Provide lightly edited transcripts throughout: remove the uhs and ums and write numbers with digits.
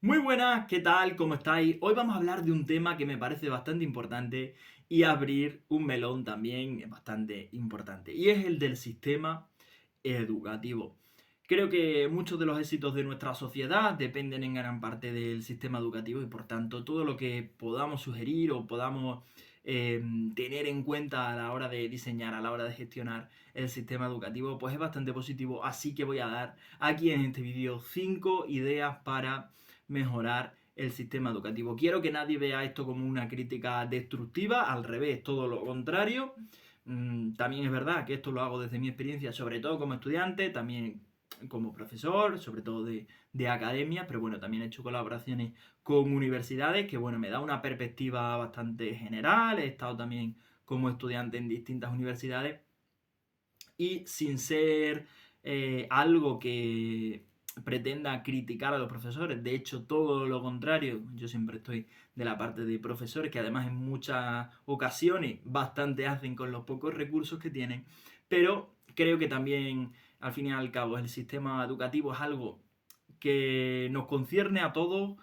Muy buenas, ¿qué tal? ¿Cómo estáis? Hoy vamos a hablar de un tema que me parece bastante importante y abrir un melón también bastante importante, y es el del sistema educativo. Creo que muchos de los éxitos de nuestra sociedad dependen en gran parte del sistema educativo y por tanto todo lo que podamos sugerir o podamos eh, tener en cuenta a la hora de diseñar, a la hora de gestionar el sistema educativo, pues es bastante positivo. Así que voy a dar aquí en este vídeo 5 ideas para mejorar el sistema educativo. Quiero que nadie vea esto como una crítica destructiva, al revés, todo lo contrario. También es verdad que esto lo hago desde mi experiencia, sobre todo como estudiante, también como profesor, sobre todo de academia, pero bueno, también he hecho colaboraciones con universidades que bueno, me da una perspectiva bastante general, he estado también como estudiante en distintas universidades y sin ser algo que pretenda criticar a los profesores, de hecho todo lo contrario, yo siempre estoy de la parte de profesores que además en muchas ocasiones bastante hacen con los pocos recursos que tienen, pero creo que también al fin y al cabo el sistema educativo es algo que nos concierne a todos,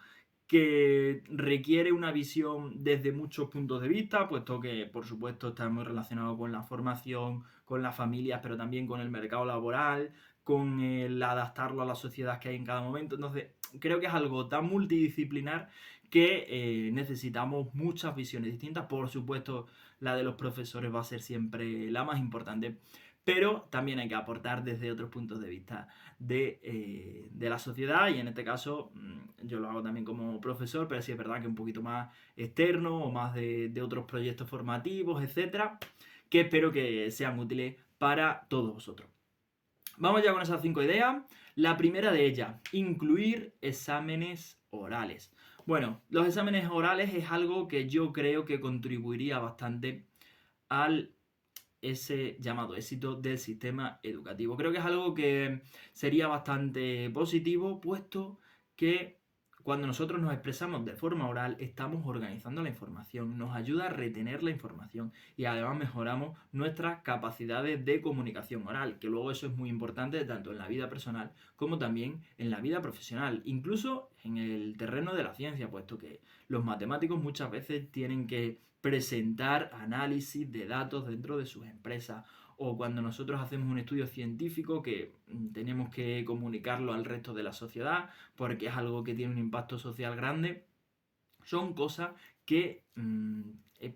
que requiere una visión desde muchos puntos de vista, puesto que, por supuesto, está muy relacionado con la formación, con las familias, pero también con el mercado laboral, con el adaptarlo a la sociedad que hay en cada momento. Entonces, creo que es algo tan multidisciplinar que necesitamos muchas visiones distintas. Por supuesto, la de los profesores va a ser siempre la más importante, pero también hay que aportar desde otros puntos de vista de la sociedad y en este caso yo lo hago también como profesor, pero sí es verdad que un poquito más externo o más de otros proyectos formativos, etcétera, que espero que sean útiles para todos vosotros. Vamos ya con esas 5 ideas. La primera de ellas, incluir exámenes orales. Bueno, los exámenes orales es algo que yo creo que contribuiría bastante al ese llamado éxito del sistema educativo. Creo que es algo que sería bastante positivo, puesto que cuando nosotros nos expresamos de forma oral, estamos organizando la información, nos ayuda a retener la información y además mejoramos nuestras capacidades de comunicación oral, que luego eso es muy importante tanto en la vida personal como también en la vida profesional, incluso en el terreno de la ciencia, puesto que los matemáticos muchas veces tienen que presentar análisis de datos dentro de sus empresas o cuando nosotros hacemos un estudio científico que tenemos que comunicarlo al resto de la sociedad porque es algo que tiene un impacto social grande, son cosas que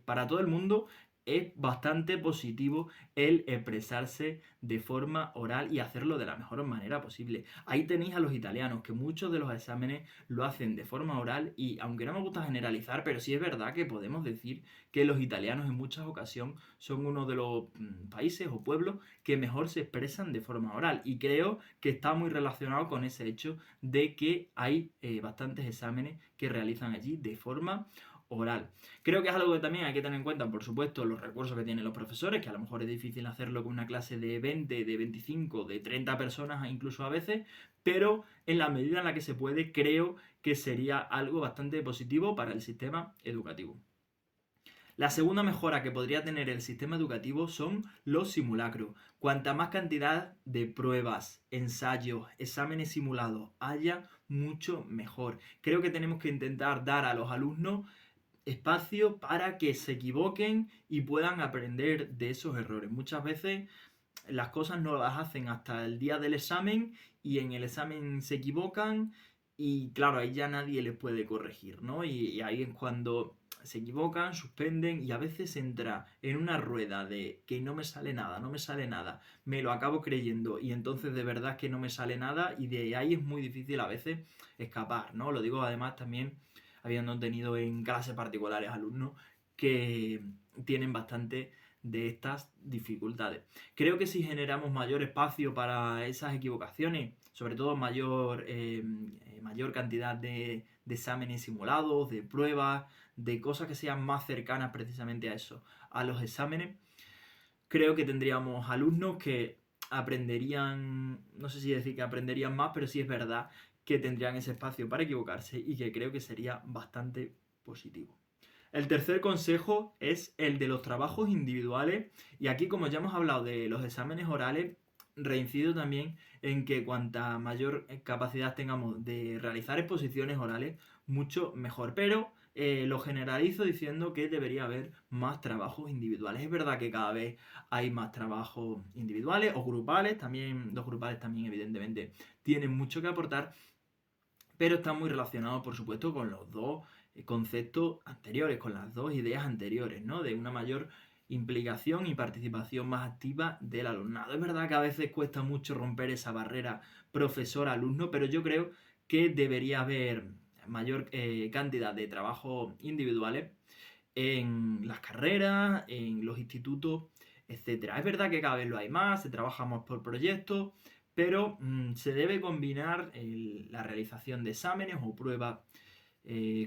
para todo el mundo es bastante positivo el expresarse de forma oral y hacerlo de la mejor manera posible. Ahí tenéis a los italianos, que muchos de los exámenes lo hacen de forma oral y aunque no me gusta generalizar, pero sí es verdad que podemos decir que los italianos en muchas ocasiones son uno de los países o pueblos que mejor se expresan de forma oral y creo que está muy relacionado con ese hecho de que hay bastantes exámenes que realizan allí de forma oral. Creo que es algo que también hay que tener en cuenta, por supuesto, los recursos que tienen los profesores, que a lo mejor es difícil hacerlo con una clase de 20, de 25, de 30 personas incluso a veces, pero en la medida en la que se puede, creo que sería algo bastante positivo para el sistema educativo. La segunda mejora que podría tener el sistema educativo son los simulacros. Cuanta más cantidad de pruebas, ensayos, exámenes simulados haya, mucho mejor. Creo que tenemos que intentar dar a los alumnos espacio para que se equivoquen y puedan aprender de esos errores. Muchas veces las cosas no las hacen hasta el día del examen y en el examen se equivocan y claro, ahí ya nadie les puede corregir, ¿no? Y ahí es cuando se equivocan, suspenden y a veces entra en una rueda de que no me sale nada, no me sale nada, me lo acabo creyendo y entonces de verdad es que no me sale nada y de ahí es muy difícil a veces escapar, ¿no? Lo digo además también habiendo tenido en clases particulares alumnos que tienen bastante de estas dificultades. Creo que si generamos mayor espacio para esas equivocaciones, sobre todo mayor cantidad de exámenes simulados, de pruebas, de cosas que sean más cercanas precisamente a eso, a los exámenes, creo que tendríamos alumnos que aprenderían, no sé si decir que aprenderían más, pero sí es verdad que tendrían ese espacio para equivocarse y que creo que sería bastante positivo. El tercer consejo es el de los trabajos individuales y aquí como ya hemos hablado de los exámenes orales, reincido también en que cuanta mayor capacidad tengamos de realizar exposiciones orales, mucho mejor. Pero lo generalizo diciendo que debería haber más trabajos individuales. Es verdad que cada vez hay más trabajos individuales o grupales. También los grupales también evidentemente tienen mucho que aportar, pero está muy relacionado, por supuesto, con los dos conceptos anteriores, con las dos ideas anteriores, ¿no? De una mayor implicación y participación más activa del alumnado. Es verdad que a veces cuesta mucho romper esa barrera profesor-alumno, pero yo creo que debería haber mayor cantidad de trabajos individuales en las carreras, en los institutos, etcétera. Es verdad que cada vez lo hay más, se trabaja más por proyectos, pero se debe combinar la realización de exámenes o pruebas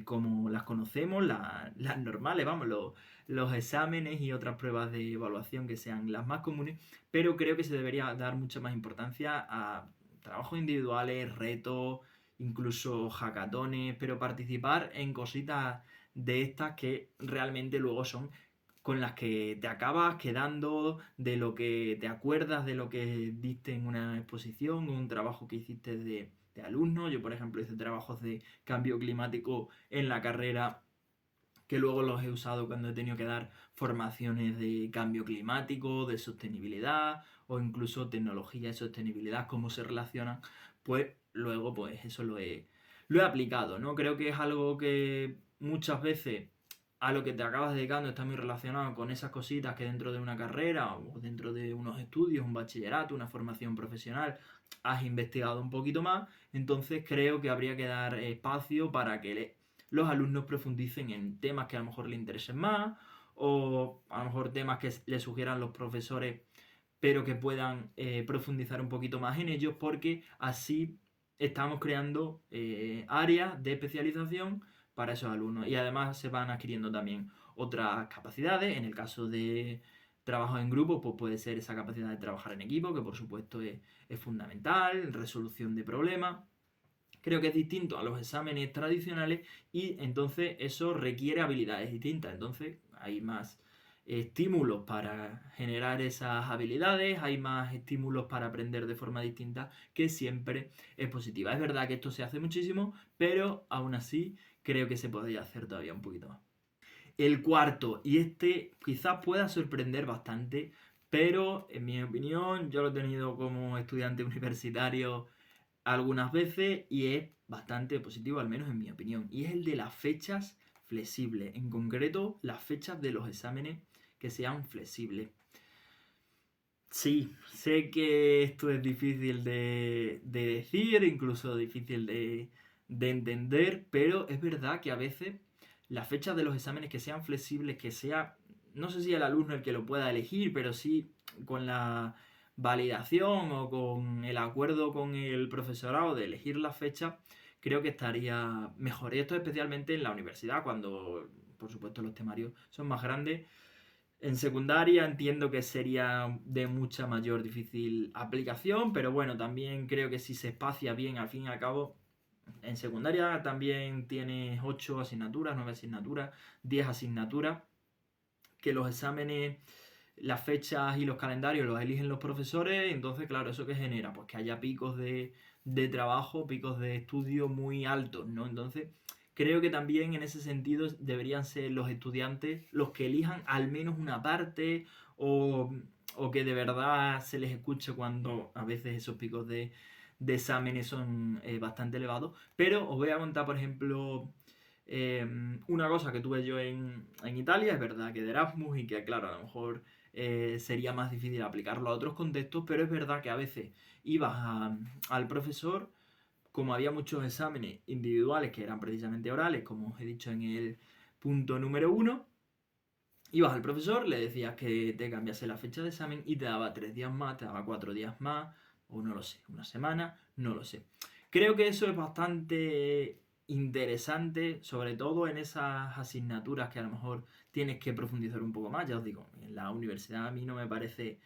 como las conocemos, las normales, vamos, los exámenes y otras pruebas de evaluación que sean las más comunes, pero creo que se debería dar mucha más importancia a trabajos individuales, retos, incluso hackatones, pero participar en cositas de estas que realmente luego son con las que te acabas quedando, de lo que te acuerdas, de lo que diste en una exposición o un trabajo que hiciste de alumno. Yo, por ejemplo, hice trabajos de cambio climático en la carrera que luego los he usado cuando he tenido que dar formaciones de cambio climático, de sostenibilidad o incluso tecnología y sostenibilidad, cómo se relacionan, pues luego pues eso lo he aplicado, ¿no? Creo que es algo que muchas veces a lo que te acabas dedicando está muy relacionado con esas cositas que dentro de una carrera o dentro de unos estudios, un bachillerato, una formación profesional, has investigado un poquito más, entonces creo que habría que dar espacio para que los alumnos profundicen en temas que a lo mejor les interesen más o a lo mejor temas que les sugieran los profesores pero que puedan profundizar un poquito más en ellos porque así estamos creando áreas de especialización para esos alumnos y además se van adquiriendo también otras capacidades. En el caso de trabajo en grupo, pues puede ser esa capacidad de trabajar en equipo, que por supuesto es fundamental, resolución de problemas. Creo que es distinto a los exámenes tradicionales y entonces eso requiere habilidades distintas. Entonces hay más estímulos para generar esas habilidades, hay más estímulos para aprender de forma distinta, que siempre es positiva. Es verdad que esto se hace muchísimo, pero aún así creo que se podría hacer todavía un poquito más. El cuarto, y este quizás pueda sorprender bastante, pero en mi opinión yo lo he tenido como estudiante universitario algunas veces y es bastante positivo, al menos en mi opinión. Y es el de las fechas flexibles, en concreto las fechas de los exámenes que sean flexibles. Sí, sé que esto es difícil de decir, incluso difícil de entender, pero es verdad que a veces las fechas de los exámenes que sean flexibles, que sea, no sé si el alumno el que lo pueda elegir, pero sí con la validación o con el acuerdo con el profesorado de elegir la fecha, creo que estaría mejor. Y esto especialmente en la universidad, cuando, por supuesto, los temarios son más grandes. En secundaria entiendo que sería de mucha mayor difícil aplicación, pero bueno, también creo que si se espacia bien, al fin y al cabo, en secundaria también tienes 8 asignaturas, 9 asignaturas, 10 asignaturas, que los exámenes, las fechas y los calendarios los eligen los profesores, entonces claro, ¿eso qué genera? Pues que haya picos de trabajo, picos de estudio muy altos, ¿no? Entonces creo que también en ese sentido deberían ser los estudiantes los que elijan al menos una parte o que de verdad se les escuche cuando a veces esos picos de exámenes son bastante elevados. Pero os voy a contar, por ejemplo, una cosa que tuve yo en Italia. Es verdad que de Erasmus y que claro, a lo mejor sería más difícil aplicarlo a otros contextos, pero es verdad que a veces ibas al profesor, como había muchos exámenes individuales que eran precisamente orales, como os he dicho en el punto número 1, ibas al profesor, le decías que te cambiase la fecha de examen y te daba 3 días más, te daba 4 días más, o no lo sé, una semana, no lo sé. Creo que eso es bastante interesante, sobre todo en esas asignaturas que a lo mejor tienes que profundizar un poco más. Ya os digo, en la universidad a mí no me parece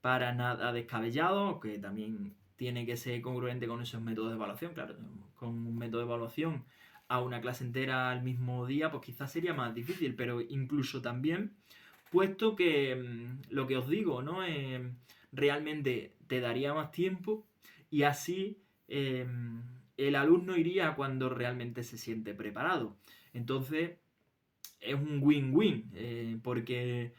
para nada descabellado, que también tiene que ser congruente con esos métodos de evaluación. Claro, con un método de evaluación a una clase entera al mismo día, pues quizás sería más difícil, pero incluso también, puesto que lo que os digo, ¿no? realmente te daría más tiempo y así el alumno iría cuando realmente se siente preparado. Entonces es un win-win, porque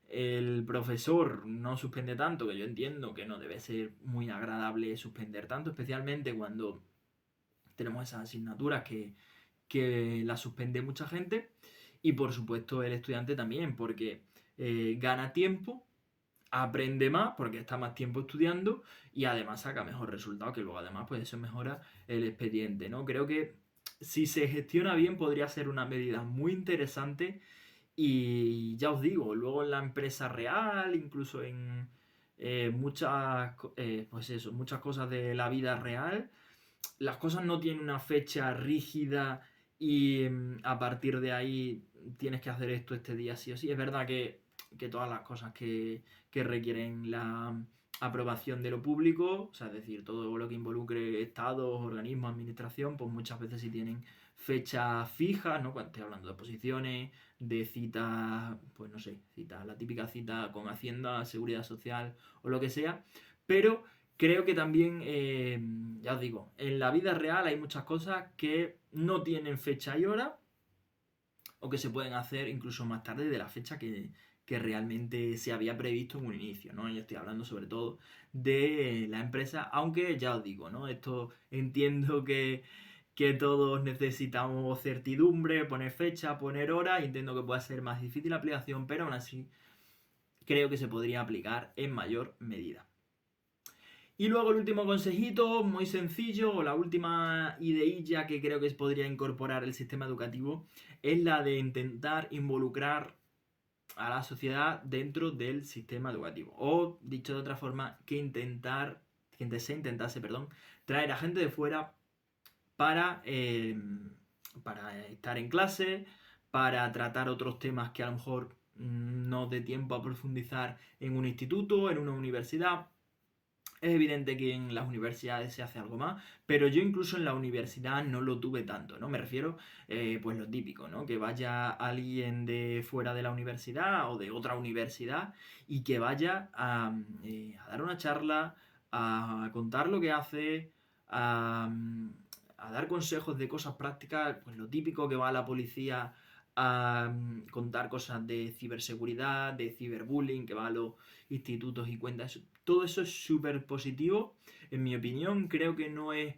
el profesor no suspende tanto, que yo entiendo que no debe ser muy agradable suspender tanto, especialmente cuando tenemos esas asignaturas que las suspende mucha gente. Y por supuesto el estudiante también, porque gana tiempo, aprende más, porque está más tiempo estudiando y además saca mejor resultado, que luego además pues eso mejora el expediente, ¿no? Creo que si se gestiona bien podría ser una medida muy interesante y ya os digo, luego en la empresa real, incluso en pues eso, muchas cosas de la vida real, las cosas no tienen una fecha rígida y a partir de ahí tienes que hacer esto este día sí o sí. Es verdad que todas las cosas que requieren la aprobación de lo público, o sea, es decir, todo lo que involucre estados, organismos, administración, pues muchas veces sí tienen fechas fijas, ¿no? Cuando estoy hablando de posiciones, de citas, pues no sé, citas, la típica cita con Hacienda, Seguridad Social o lo que sea, pero creo que también, ya os digo, en la vida real hay muchas cosas que no tienen fecha y hora o que se pueden hacer incluso más tarde de la fecha que realmente se había previsto en un inicio, ¿no? Yo estoy hablando sobre todo de la empresa, aunque ya os digo, ¿no? Esto entiendo que todos necesitamos certidumbre, poner fecha, poner hora, entiendo que pueda ser más difícil la aplicación, pero aún así creo que se podría aplicar en mayor medida. Y luego el último consejito, muy sencillo, o la última ideilla que creo que podría incorporar el sistema educativo, es la de intentar involucrar a la sociedad dentro del sistema educativo. O, dicho de otra forma, se intentase, perdón, traer a gente de fuera para estar en clase, para tratar otros temas que a lo mejor no dé tiempo a profundizar en un instituto, en una universidad. Es evidente que en las universidades se hace algo más, pero yo incluso en la universidad no lo tuve tanto, ¿no? Me refiero, pues lo típico, ¿no? Que vaya alguien de fuera de la universidad o de otra universidad y que vaya a dar una charla, a contar lo que hace, a, a dar consejos de cosas prácticas, pues lo típico que va la policía a contar cosas de ciberseguridad, de ciberbullying, que va a los institutos y cuenta eso. Todo eso es súper positivo. En mi opinión, creo que no es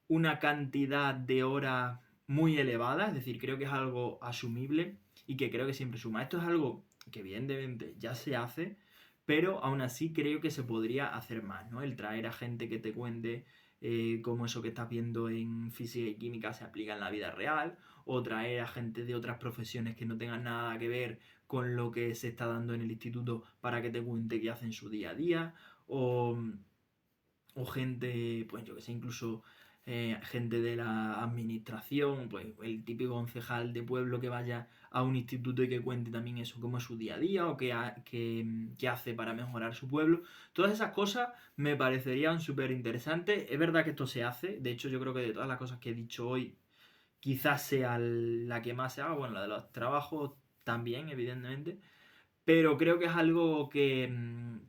una cantidad de horas muy elevada, es decir, creo que es algo asumible y que creo que siempre suma. Esto es algo que evidentemente ya se hace, pero aún así creo que se podría hacer más, ¿no? El traer a gente que te cuente cómo eso que estás viendo en física y química se aplica en la vida real, o traer a gente de otras profesiones que no tengan nada que ver con lo que se está dando en el instituto para que te cuente qué hacen su día a día, o gente, pues yo que sé, incluso gente de la administración, pues el típico concejal de pueblo que vaya a un instituto y que cuente también eso, cómo es su día a día o qué hace para mejorar su pueblo. Todas esas cosas me parecerían súper interesantes. Es verdad que esto se hace, de hecho yo creo que de todas las cosas que he dicho hoy, quizás sea la que más se haga, bueno, la de los trabajos también, evidentemente, pero creo que es algo que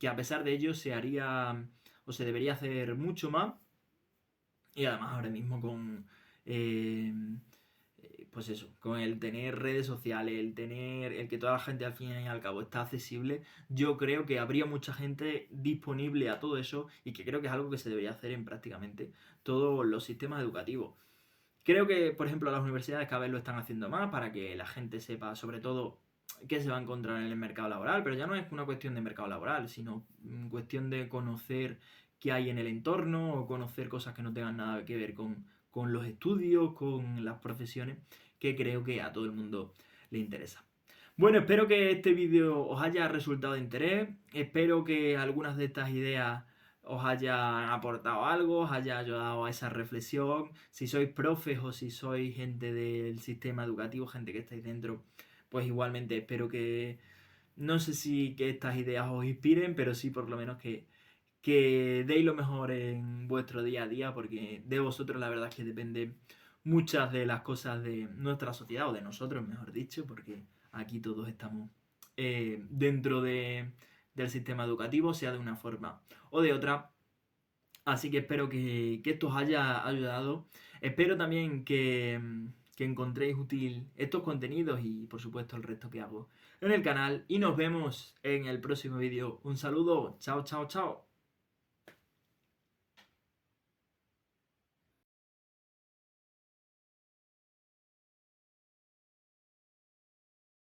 a pesar de ello se haría o se debería hacer mucho más. Y además ahora mismo eh, pues eso, con el tener redes sociales, el que toda la gente al fin y al cabo está accesible, yo creo que habría mucha gente disponible a todo eso y que creo que es algo que se debería hacer en prácticamente todos los sistemas educativos. Creo que, por ejemplo, las universidades cada vez lo están haciendo más para que la gente sepa, sobre todo, qué se va a encontrar en el mercado laboral, pero ya no es una cuestión de mercado laboral, sino cuestión de conocer qué hay en el entorno o conocer cosas que no tengan nada que ver con los estudios, con las profesiones, que creo que a todo el mundo le interesa. Bueno, espero que este vídeo os haya resultado de interés, espero que algunas de estas ideas os haya aportado algo, os haya ayudado a esa reflexión. Si sois profes o si sois gente del sistema educativo, gente que estáis dentro, pues igualmente espero que, no sé si que estas ideas os inspiren, pero sí por lo menos que deis lo mejor en vuestro día a día, porque de vosotros la verdad es que dependen muchas de las cosas de nuestra sociedad, o de nosotros, mejor dicho, porque aquí todos estamos dentro del sistema educativo, sea de una forma o de otra. Así que espero que esto os haya ayudado. Espero también que encontréis útil estos contenidos y por supuesto el resto que hago en el canal. Y nos vemos en el próximo vídeo. Un saludo. Chao, chao, chao.